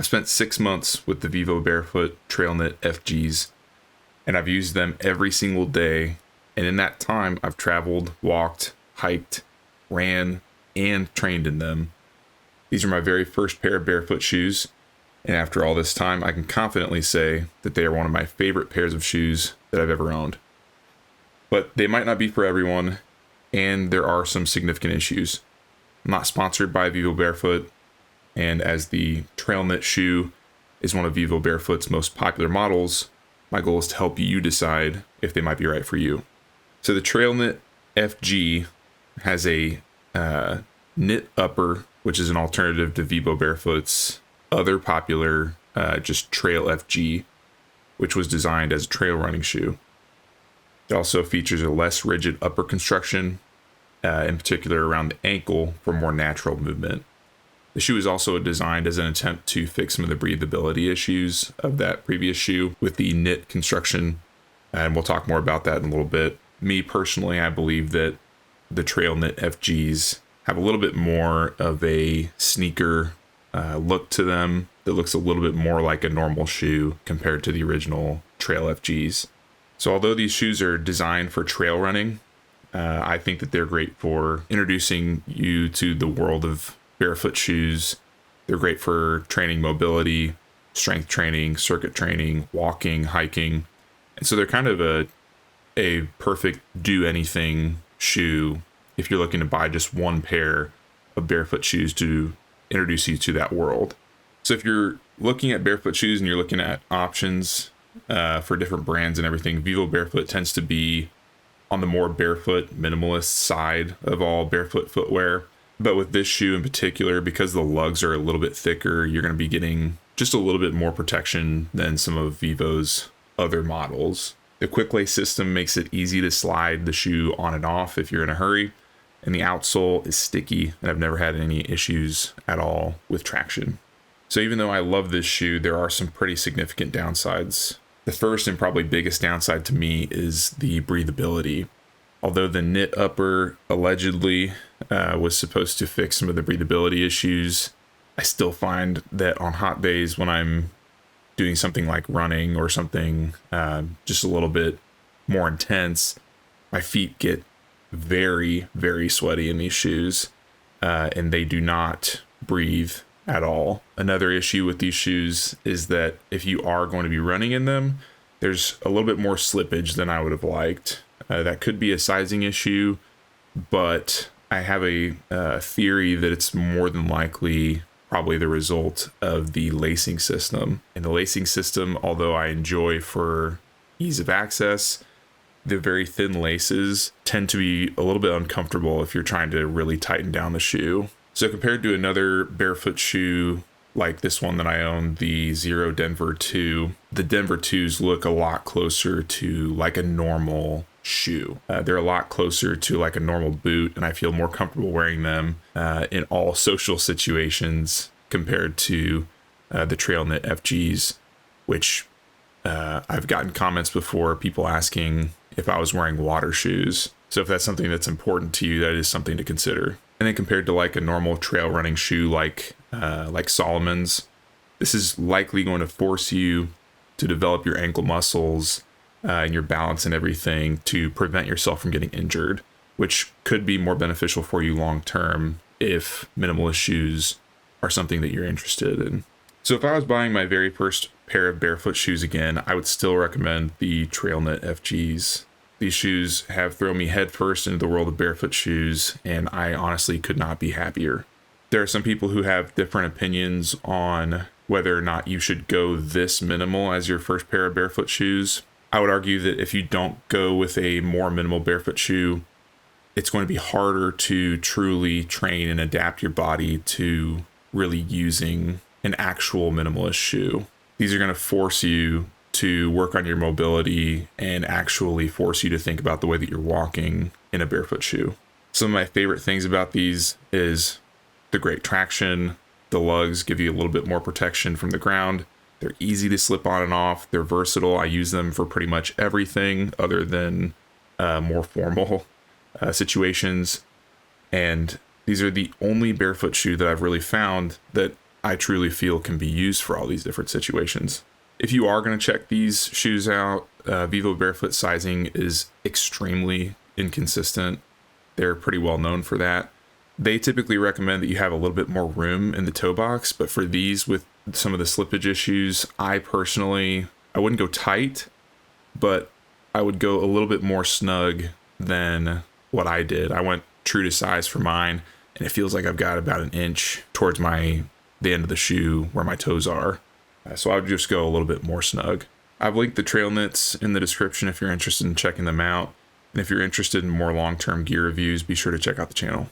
I spent 6 months with the Vivobarefoot Trail Knit FGs, and I've used them every single day. And in that time, I've traveled, walked, hiked, ran, and trained in them. These are my very first pair of barefoot shoes, and after all this time, I can confidently say that they are one of my favorite pairs of shoes that I've ever owned. But they might not be for everyone, and there are some significant issues. I'm not sponsored by Vivobarefoot, and as the trail knit shoe is one of Vivobarefoot's most popular models, my goal is to help you decide if they might be right for you. So the Trail Knit FG has a knit upper, which is an alternative to Vivobarefoot's other popular just Trail FG, which was designed as a trail running shoe. It also features a less rigid upper construction, in particular around the ankle for more natural movement. The shoe is also designed as an attempt to fix some of the breathability issues of that previous shoe with the knit construction, and we'll talk more about that in a little bit. Me personally, I believe that the Trail Knit FGs have a little bit more of a sneaker look to them that looks a little bit more like a normal shoe compared to the original Trail FGs. So although these shoes are designed for trail running, I think that they're great for introducing you to the world of barefoot shoes. They're great for training mobility, strength training, circuit training, walking, hiking. And so they're kind of a perfect do anything shoe if you're looking to buy just one pair of barefoot shoes to introduce you to that world. So if you're looking at barefoot shoes and you're looking at options for different brands and everything, Vivobarefoot tends to be on the more barefoot minimalist side of all barefoot footwear. But with this shoe in particular, because the lugs are a little bit thicker, you're going to be getting just a little bit more protection than some of Vivo's other models. The quick lace system makes it easy to slide the shoe on and off if you're in a hurry, and the outsole is sticky, and I've never had any issues at all with traction. So even though I love this shoe, there are some pretty significant downsides. The first and probably biggest downside to me is the breathability. Although the knit upper allegedly was supposed to fix some of the breathability issues, I still find that on hot days when I'm doing something like running or something just a little bit more intense, my feet get very, very sweaty in these shoes, and they do not breathe at all. Another issue with these shoes is that if you are going to be running in them, there's a little bit more slippage than I would have liked. That could be a sizing issue, but I have a theory that it's more than likely probably the result of the lacing system. And the lacing system, although I enjoy for ease of access, the very thin laces tend to be a little bit uncomfortable if you're trying to really tighten down the shoe. So compared to another barefoot shoe like this one that I own, the Zero Denver 2, the Denver 2s look a lot closer to like a normal shoe. They're a lot closer to like a normal boot, and I feel more comfortable wearing them in all social situations compared to the Trail Knit FGs, which I've gotten comments before, people asking if I was wearing water shoes. So if that's something that's important to you, that is something to consider. And then compared to like a normal trail running shoe like Solomon's, this is likely going to force you to develop your ankle muscles and your balance and everything to prevent yourself from getting injured, which could be more beneficial for you long term if minimalist shoes are something that you're interested in. So if I was buying my very first pair of barefoot shoes again, I would still recommend the Trail Knit FGs. These shoes have thrown me headfirst into the world of barefoot shoes, and I honestly could not be happier. There are some people who have different opinions on whether or not you should go this minimal as your first pair of barefoot shoes. I would argue that if you don't go with a more minimal barefoot shoe, it's going to be harder to truly train and adapt your body to really using an actual minimalist shoe. These are going to force you to work on your mobility and actually force you to think about the way that you're walking in a barefoot shoe. Some of my favorite things about these is the great traction. The lugs give you a little bit more protection from the ground. They're easy to slip on and off. They're versatile. I use them for pretty much everything other than more formal situations. And these are the only barefoot shoe that I've really found that I truly feel can be used for all these different situations. If you are going to check these shoes out, Vivobarefoot sizing is extremely inconsistent. They're pretty well known for that. They typically recommend that you have a little bit more room in the toe box, but for these with some of the slippage issues, I wouldn't go tight, but I would go a little bit more snug than what I did. I went true to size for mine, and it feels like I've got about an inch towards the end of the shoe where my toes are. So I would just go a little bit more snug. I've linked the trail knits in the description if you're interested in checking them out. And if you're interested in more long-term gear reviews, be sure to check out the channel.